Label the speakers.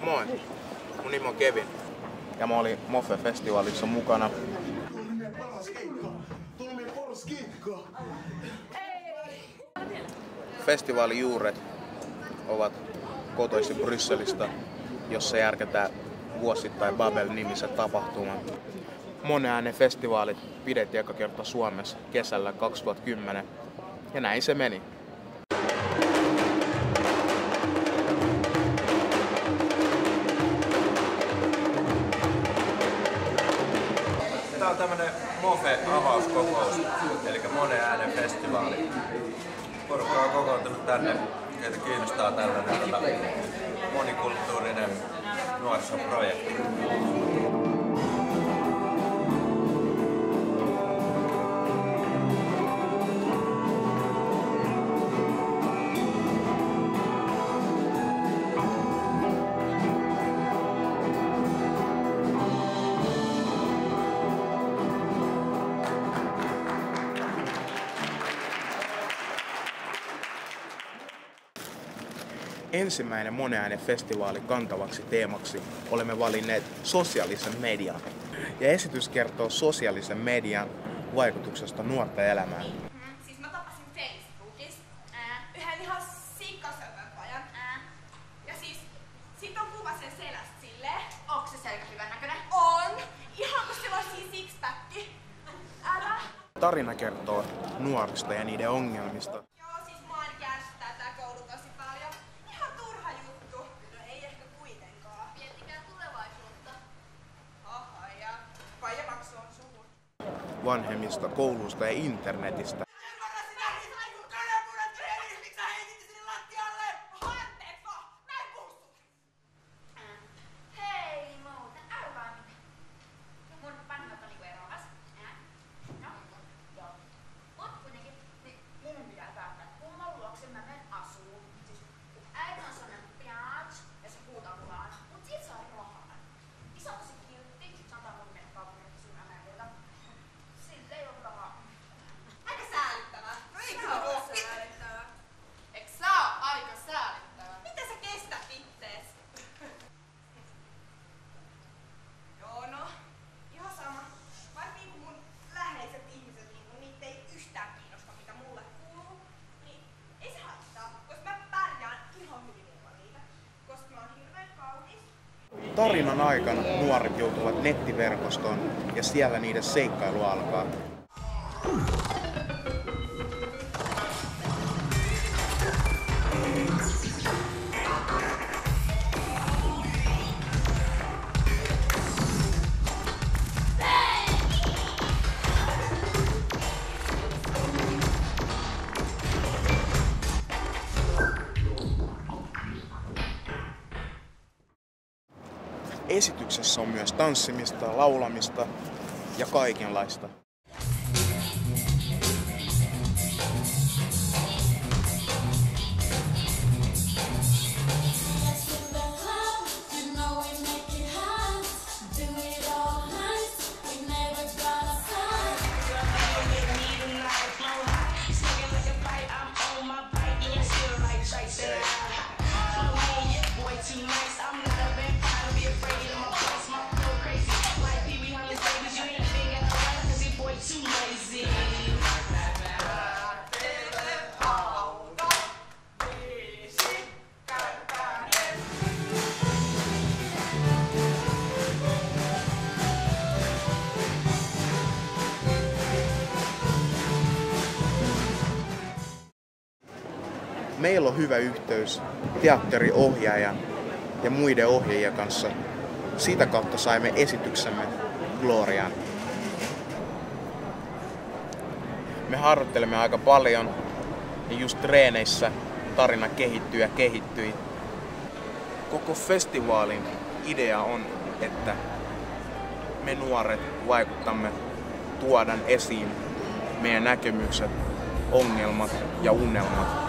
Speaker 1: Moi, mun nimi on Kevin ja mä olin Moffe-festivaalissa mukana. Festivaalin juuret ovat kotoisin Brysselistä, jossa järkätään vuosittain Babel-nimisen tapahtuman. Monen äänen festivaalit pidettiin eka kerta Suomessa kesällä 2010 ja näin se meni.
Speaker 2: Tää on tämmönen Moffe-avauskokous, eli monen äänen festivaali. Porukka on kokoontunut tänne, keitä kiinnostaa tällainen monikulttuurinen nuorisoprojekti.
Speaker 1: Ensimmäinen monen äänen festivaali kantavaksi teemaksi olemme valinneet sosiaalisen median. Ja esitys kertoo sosiaalisen median vaikutuksesta nuorten elämään.
Speaker 3: Siis mä tapasin Facebookissa yhden ihan sikkasöpön pojan. Ja siis sit on kuva sen selästä silleen. Onks se selkä hyvän näköinen? On! Ihan kun sillä on siinä sixpacki. Älä!
Speaker 1: Tarina kertoo nuorista ja niiden ongelmista. Vanhemmista, koulusta ja internetistä. Tarinan aikana nuoret joutuvat nettiverkostoon ja siellä niiden seikkailu alkaa. Esityksessä on myös tanssimista, laulamista ja kaikenlaista. Meillä on hyvä yhteys teatteriohjaajan ja muiden ohjaajien kanssa. Sitä kautta saimme esityksemme Gloriaan. Me harjoittelemme aika paljon ja just treeneissä tarina kehittyy ja kehittyi. Koko festivaalin idea on, että me nuoret vaikutamme, tuodaan esiin meidän näkemykset, ongelmat ja unelmat.